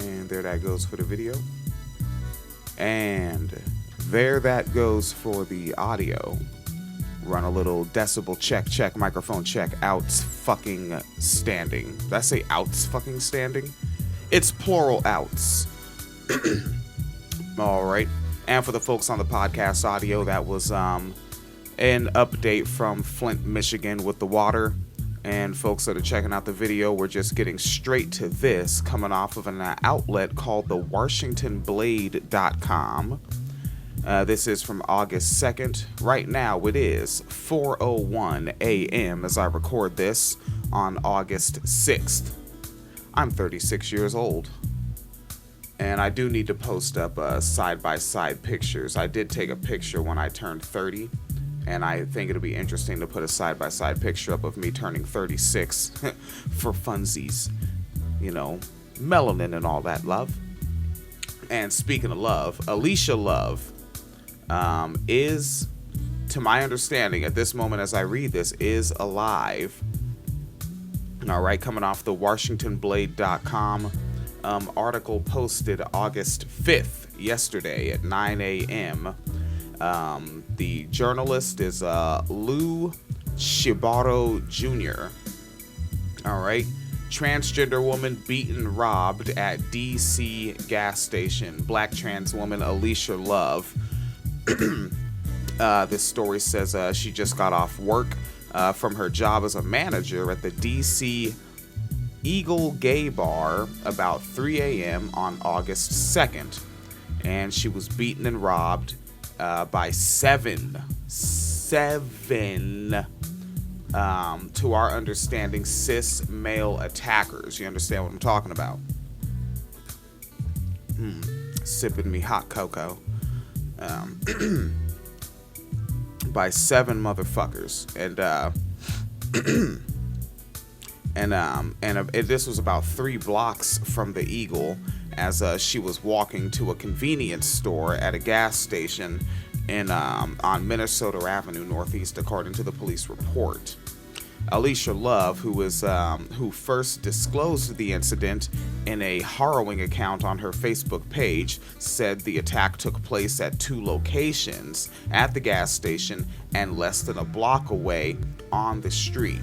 And there that goes for the video. And there that goes for the audio. Run a little decibel check, microphone check, outs fucking standing. Did I say outs fucking standing? It's plural outs. Alright. And for the folks on the podcast audio, that was an update from Flint, Michigan with the water. And folks that are checking out the video, we're just getting straight to this, coming off of an outlet called the WashingtonBlade.com. This is from August 2nd. Right now it is 4:01 a.m. as I record this on August 6th. I'm 36 years old. And I do need to post up side-by-side pictures. I did take a picture when I turned 30. And I think it'll be interesting to put a side-by-side picture up of me turning 36 for funsies. You know, melanin and all that love. And speaking of love, Alicia Love is, to my understanding at this moment as I read this, is alive. All right, coming off the WashingtonBlade.com article posted August 5th, yesterday at 9 a.m., the journalist is Lou Shibaro Jr. All right. Transgender woman beaten, robbed at D.C. gas station. Black trans woman Alicia Love. This story says she just got off work from her job as a manager at the D.C. Eagle Gay Bar about 3 a.m. on August 2nd. And she was beaten and robbed by seven, to our understanding, cis male attackers. You understand what I'm talking about? Sipping me hot cocoa. By seven motherfuckers. And this was about 3 blocks from the Eagle, as she was walking to a convenience store at a gas station on Minnesota Avenue Northeast, according to the police report. Alicia Love, who first disclosed the incident in a harrowing account on her Facebook page, said the attack took place at 2 locations, at the gas station and less than a block away on the street.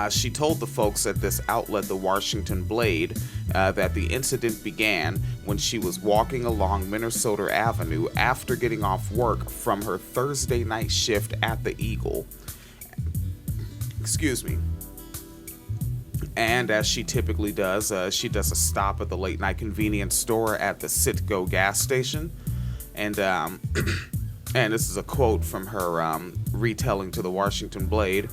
She told the folks at this outlet, the Washington Blade, that the incident began when she was walking along Minnesota Avenue after getting off work from her Thursday night shift at the Eagle. Excuse me. And as she typically does, she does a stop at the late night convenience store at the Citgo gas station. And and this is a quote from her retelling to the Washington Blade.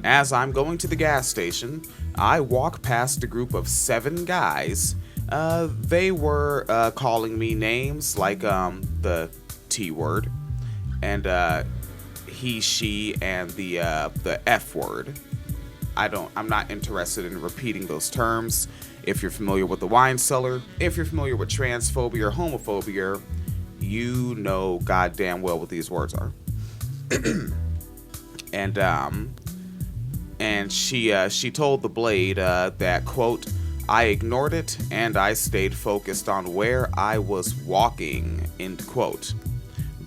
As I'm going to the gas station, I walk past a group of 7 guys. They were calling me names like the T word, and he, she, and the F word. I'm not interested in repeating those terms. If you're familiar with the wine cellar, if you're familiar with transphobia or homophobia, you know goddamn well what these words are. And she told the Blade that, quote, I ignored it and I stayed focused on where I was walking, end quote.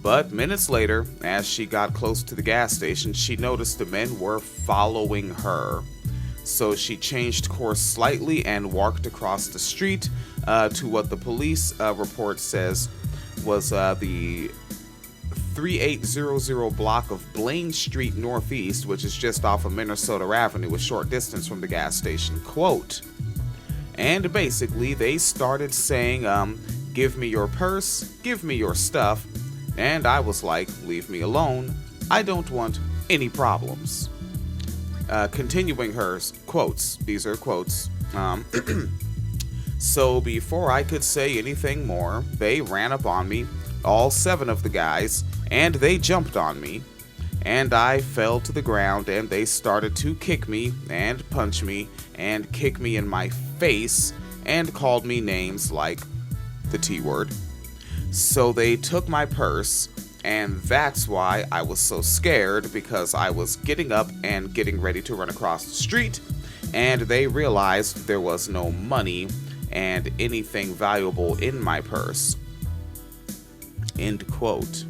But minutes later, as she got close to the gas station, she noticed the men were following her. So she changed course slightly and walked across the street to what the police report says was the 3800 block of Blaine Street Northeast, which is just off of Minnesota Avenue, a short distance from the gas station, quote. And basically, they started saying, give me your purse, give me your stuff. And I was like, leave me alone. I don't want any problems. Continuing her quotes, these are quotes. So before I could say anything more, they ran up on me, all 7 of the guys, and they jumped on me, and I fell to the ground, and they started to kick me and punch me and kick me in my face and called me names like the T word. So they took my purse, and that's why I was so scared, because I was getting up and getting ready to run across the street, and they realized there was no money and anything valuable in my purse. End quote.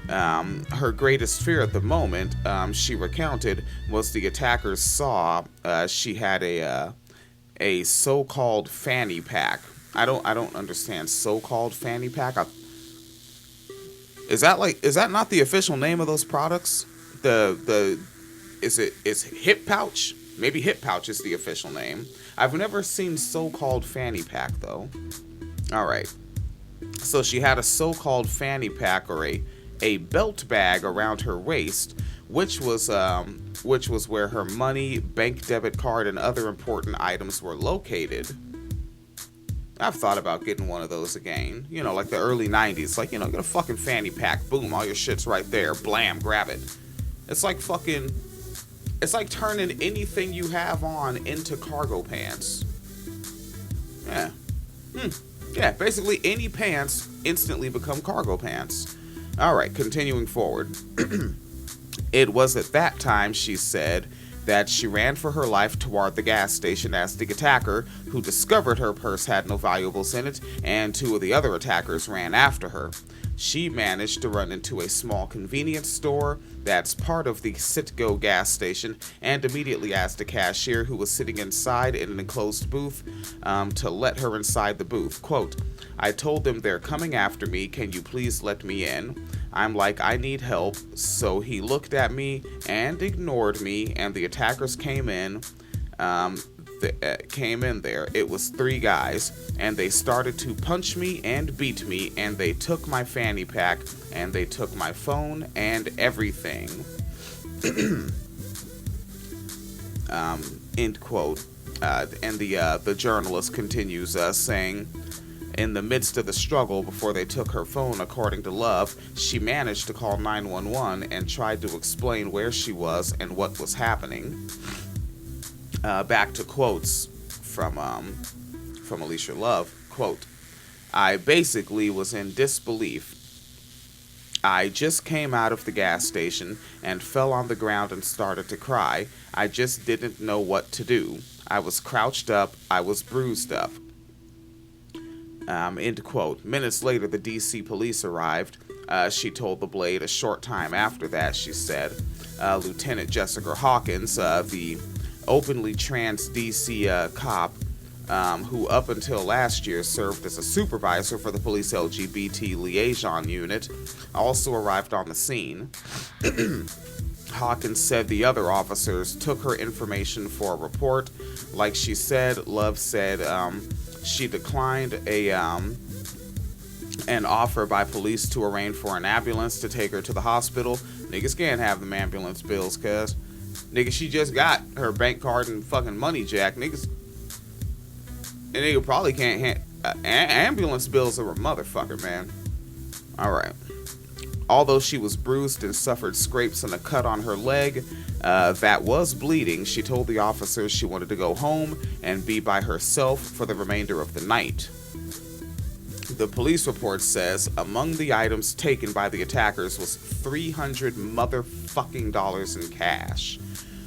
Her greatest fear at the moment, she recounted, was the attackers saw she had a so-called fanny pack. I don't understand so-called fanny pack. Is that not the official name of those products? Is hip pouch? Maybe hip pouch is the official name. I've never seen so-called fanny pack though. All right. So she had a so-called fanny pack, or a belt bag around her waist, which was where her money, bank debit card, and other important items were located. I've thought about getting one of those again. You know, like the early 90s. Like, you know, get a fucking fanny pack. Boom, all your shit's right there. Blam, grab it. It's like turning anything you have on into cargo pants. Yeah. Yeah, basically any pants instantly become cargo pants. Alright, continuing forward. It was at that time, she said, that she ran for her life toward the gas station as the attacker, who discovered her purse had no valuables in it, and two of the other attackers ran after her. She managed to run into a small convenience store that's part of the Citgo gas station, and immediately asked a cashier who was sitting inside in an enclosed booth to let her inside the booth. Quote, "I told them they're coming after me, can you please let me in? I'm like, I need help." So he looked at me and ignored me, and the attackers came in. There. It was three guys, and they started to punch me and beat me, and they took my fanny pack, and they took my phone and everything. End quote. And the journalist continues saying, in the midst of the struggle before they took her phone, according to Love, she managed to call 911 and tried to explain where she was and what was happening. Back to quotes from Alicia Love. Quote, "I basically was in disbelief. I just came out of the gas station and fell on the ground and started to cry. I just didn't know what to do. I was crouched up. I was bruised up." End quote. Minutes later, the DC police arrived. She told The Blade a short time after that, she said. Lieutenant Jessica Hawkins, the openly trans DC cop, who up until last year served as a supervisor for the police LGBT liaison unit, also arrived on the scene. Hawkins said the other officers took her information for a report. Like she said, Love said she declined an offer by police to arrange for an ambulance to take her to the hospital. Niggas can't have them ambulance bills, cuz. Nigga, she just got her bank card and fucking money jack. Niggas probably can't ambulance bills are a motherfucker, man. Alright. Although she was bruised and suffered scrapes and a cut on her leg that was bleeding, she told the officers she wanted to go home and be by herself for the remainder of the night. The police report says among the items taken by the attackers was $300 motherfucking dollars in cash,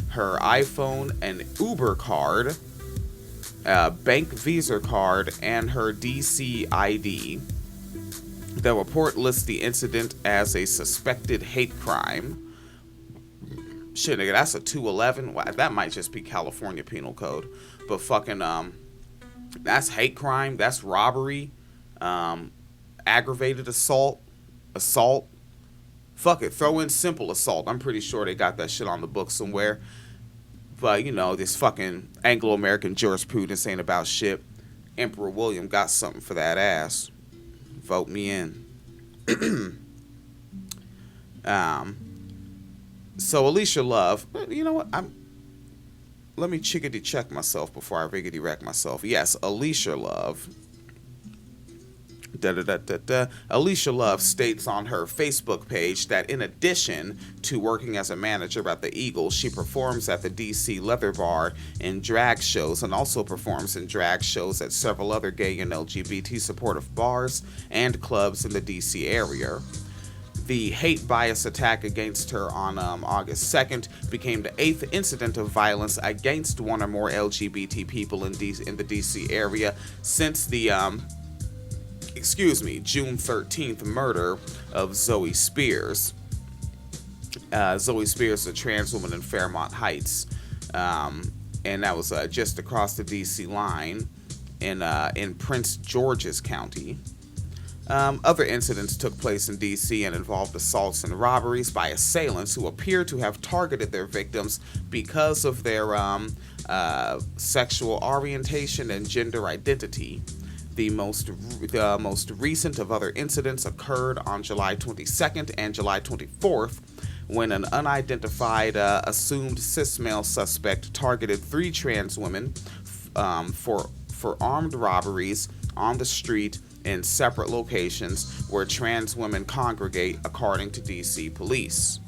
her iPhone, an Uber card, a bank Visa card, and her DC ID. The report lists the incident as a suspected hate crime. Shit, nigga, that's a 211. That might just be California Penal Code. But fucking, that's hate crime. That's robbery. Aggravated assault. Fuck it, throw in simple assault. I'm pretty sure they got that shit on the book somewhere. But, you know, this fucking Anglo-American jurisprudence ain't about shit. Emperor William got something for that ass. Vote me in. So Alicia Love, you know what? Let me chickadee check myself before I riggedy wreck myself. Yes, Alicia Love. Alicia Love states on her Facebook page that in addition to working as a manager at the Eagle, she performs at the DC Leather Bar in drag shows and also performs in drag shows at several other gay and LGBT supportive bars and clubs in the DC area. The hate bias attack against her on August 2nd became the 8th incident of violence against one or more LGBT people in the DC area since the June 13th murder of Zoe Spears. Zoe Spears is a trans woman in Fairmont Heights, and that was just across the DC line in Prince George's County. Other incidents took place in D.C. and involved assaults and robberies by assailants who appear to have targeted their victims because of their sexual orientation and gender identity. The most recent of other incidents occurred on July 22nd and July 24th, when an unidentified assumed cis male suspect targeted 3 trans women for armed robberies on the street in separate locations where trans women congregate, according to DC police.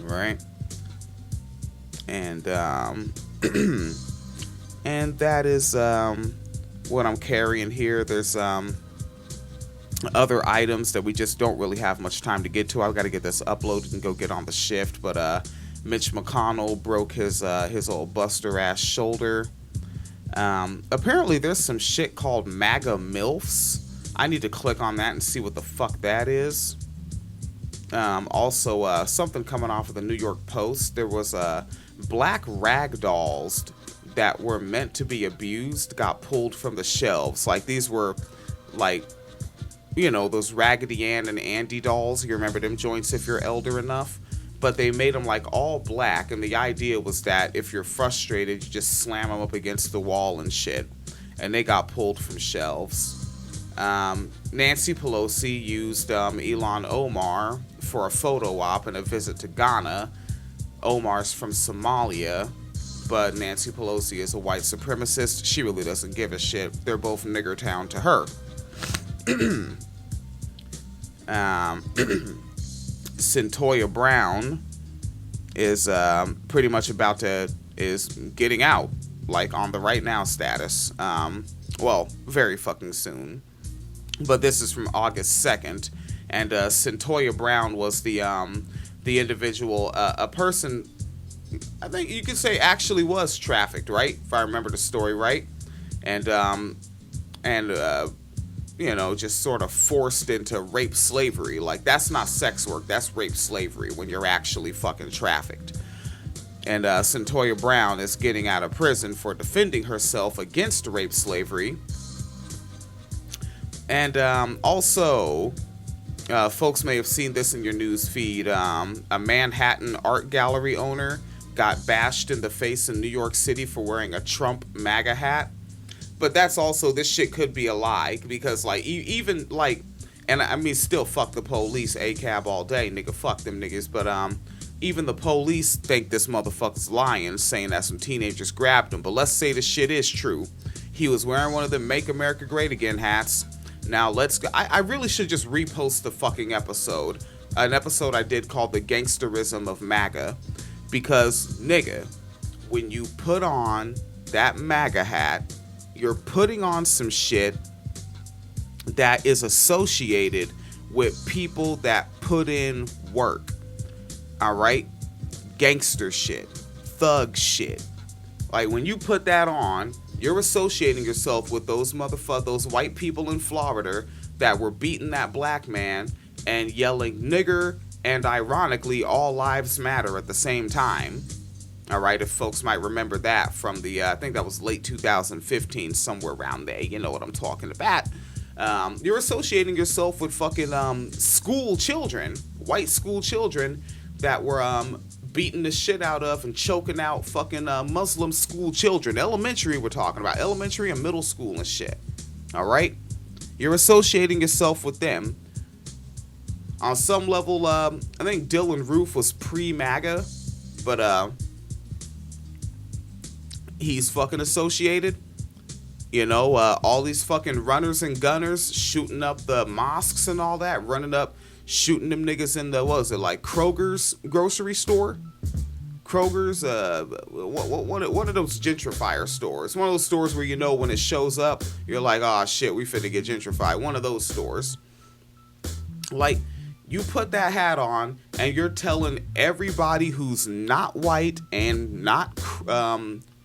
Right? And and that is what I'm carrying here. There's other items that we just don't really have much time to get to. I've got to get this uploaded and go get on the shift. But Mitch McConnell broke his old buster ass shoulder. Apparently there's some shit called MAGA MILFs. I need to click on that and see what the fuck that is. Also, something coming off of the New York Post. There was black rag dolls that were meant to be abused got pulled from the shelves. Like, these were like, you know, those Raggedy Ann and Andy dolls. You remember them joints if you're elder enough? But they made them like all black, and the idea was that if you're frustrated, you just slam them up against the wall and shit. And they got pulled from shelves. Nancy Pelosi used Ilhan Omar for a photo op and a visit to Ghana. Omar's from Somalia, but Nancy Pelosi is a white supremacist. She really doesn't give a shit. They're both nigger town to her. Centoya Brown is pretty much is getting out, like on the right now status. Well, very fucking soon. But this is from August 2nd, and Centoya Brown was the individual, a person, I think you could say actually was trafficked, right? If I remember the story right. And you know, just sort of forced into rape slavery. Like, that's not sex work, that's rape slavery when you're actually fucking trafficked. And Centoya Brown is getting out of prison for defending herself against rape slavery. And also, folks may have seen this in your news feed. A Manhattan art gallery owner got bashed in the face in New York City for wearing a Trump MAGA hat. But that's also, this shit could be a lie, because like even like, and I mean still fuck the police, ACAB all day, nigga, fuck them niggas. But even the police think this motherfucker's lying, saying that some teenagers grabbed him. But let's say the shit is true. He was wearing one of them Make America Great Again hats. Now let's go. I really should just repost the fucking episode. An episode I did called The Gangsterism of MAGA. Because, nigga, when you put on that MAGA hat, you're putting on some shit that is associated with people that put in work. Alright? Gangster shit. Thug shit. Like, when you put that on, you're associating yourself with those white people in Florida that were beating that black man and yelling nigger and, ironically, all lives matter at the same time. Alright, if folks might remember that from the, I think that was late 2015, somewhere around there. You know what I'm talking about. You're associating yourself with fucking school children, white school children that were beating the shit out of and choking out fucking Muslim school children. Elementary we're talking about. Elementary and middle school and shit. Alright? You're associating yourself with them. On some level, I think Dylan Roof was pre-MAGA, but he's fucking associated. You know, all these fucking runners and gunners shooting up the mosques and all that, running up, shooting them niggas in the, what was it, like Kroger's grocery store? Kroger's, one of those gentrifier stores. One of those stores where, you know, when it shows up, you're like, oh shit, we finna get gentrified. One of those stores. Like, you put that hat on and you're telling everybody who's not white and not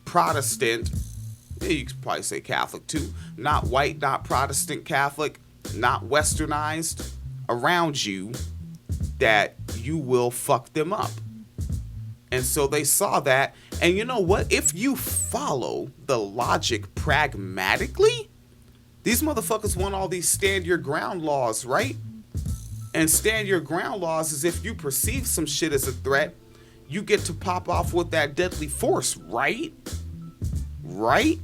Protestant, you could probably say Catholic too, not white, not Protestant Catholic, not westernized around you, that you will fuck them up. And so they saw that. And you know what? If you follow the logic pragmatically, these motherfuckers want all these stand your ground laws, right? And stand your ground laws is if you perceive some shit as a threat, you get to pop off with that deadly force, right? Right?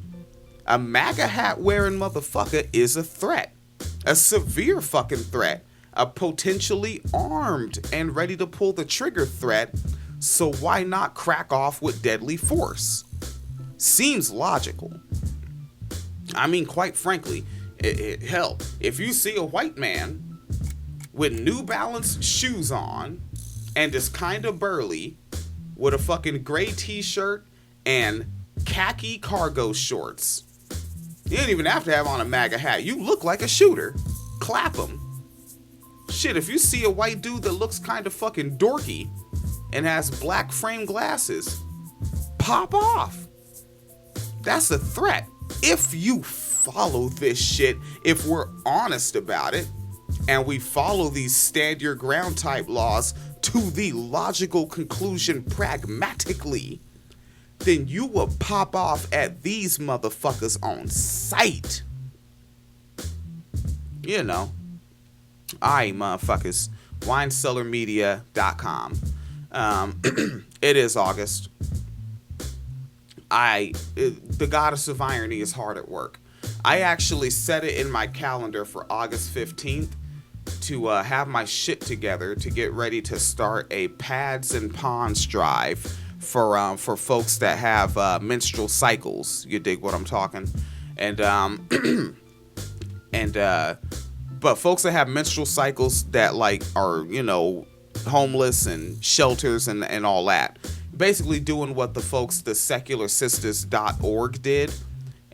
A MAGA hat wearing motherfucker is a threat. A severe fucking threat. A potentially armed and ready to pull the trigger threat. So why not crack off with deadly force? Seems logical. I mean, quite frankly, hell, if you see a white man with New Balance shoes on and is kind of burly with a fucking gray t-shirt and khaki cargo shorts, you don't even have to have on a MAGA hat. You look like a shooter. Clap him. Shit, if you see a white dude that looks kind of fucking dorky and has black frame glasses, pop off. That's a threat. If you follow this shit, if we're honest about it, and we follow these stand your ground type laws to the logical conclusion pragmatically, then you will pop off at these motherfuckers on sight. You know. Alright, motherfuckers. WineCellarMedia.com. It is August. The goddess of irony is hard at work. I actually set it in my calendar for August 15th to have my shit together to get ready to start a pads and pawns drive for folks that have menstrual cycles. You dig what I'm talking? But folks that have menstrual cycles that like are, you know, homeless and shelters and all that. Basically doing what the folks, the secularsisters.org did,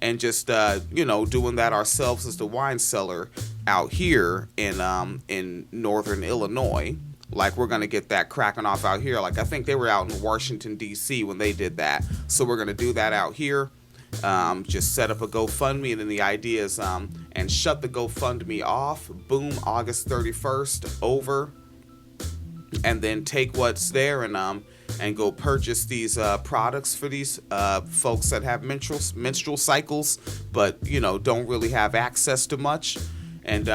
and just, doing that ourselves as the wine cellar out here in northern Illinois. Like, we're going to get that cracking off out here. Like, I think they were out in Washington, D.C. when they did that. So we're going to do that out here. Just set up a GoFundMe, and then the idea is, and shut the GoFundMe off. Boom, August 31st, over. And then take what's there and go purchase these products for these folks that have menstrual cycles, but don't really have access to much, and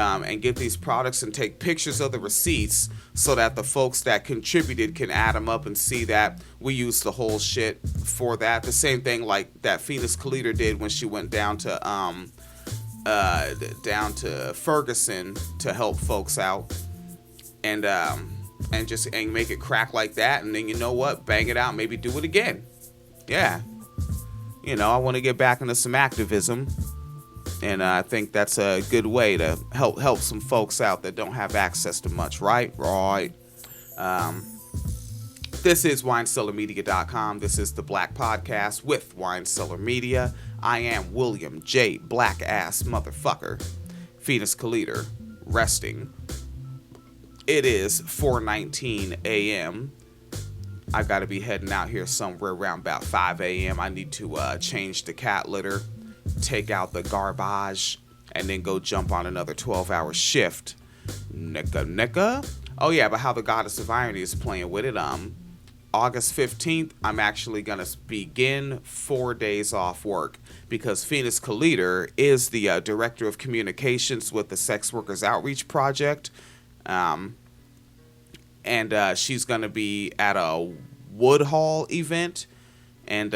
get these products and take pictures of the receipts so that the folks that contributed can add them up and see that we used the whole shit for that. The same thing like that Phoenix Kalita did when she went down to Ferguson to help folks out, and make it crack like that, and then you know what, bang it out, maybe do it again. Yeah, I want to get back into some activism, and I think that's a good way to help some folks out that don't have access to much. Right. This is WineCellarMedia.com. This is the Black Podcast with Wine Cellar Media. I am William J. Black Ass Motherfucker Phoenix Kalita, resting. It is 4:19 a.m. I've got to be heading out here somewhere around about 5 a.m. I need to change the cat litter, take out the garbage, and then go jump on another 12-hour shift. Nicka. Oh yeah, but how the goddess of irony is playing with it. August 15th, I'm actually going to begin 4 days off work because Phoenix Kalita is the director of communications with the Sex Workers Outreach Project. And she's going to be at a Woodhall event and,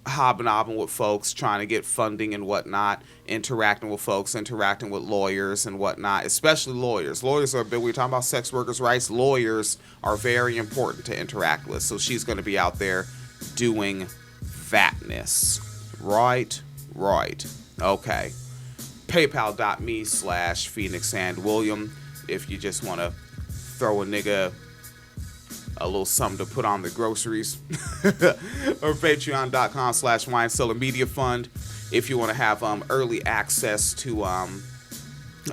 hobnobbing with folks, trying to get funding and whatnot, interacting with folks, interacting with lawyers and whatnot, especially lawyers. Lawyers are big. We're talking about sex workers' rights. Lawyers are very important to interact with. So she's going to be out there doing fatness. Right. Okay. PayPal.me/PhoenixandWilliam if you just want to throw a nigga a little something to put on the groceries. Or Patreon.com/WineCellarMediaFund if you want to have early access to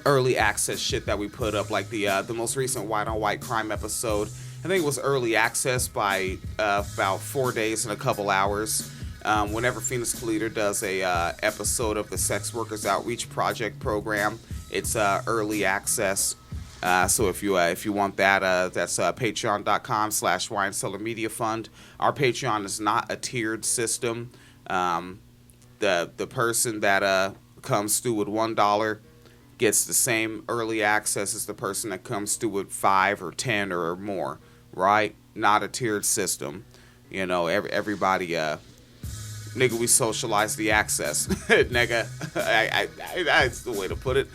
early access shit that we put up, like the most recent white on white crime episode. I think it was early access by about 4 days and a couple hours. Whenever Phoenix Leader does a episode of the Sex Workers Outreach Project program, it's early access. So if you want that, that's patreon.com/wine cellar media fund. Our Patreon is not a tiered system. The person that comes through with $1 gets the same early access as the person that comes through with 5 or 10 or more, right? Not a tiered system. You know, everybody, nigga, we socialize the access. Nigga, that's the way to put it.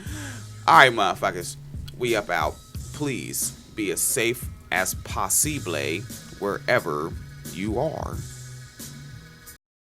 All right, motherfuckers, we up out. Please be as safe as possible wherever you are.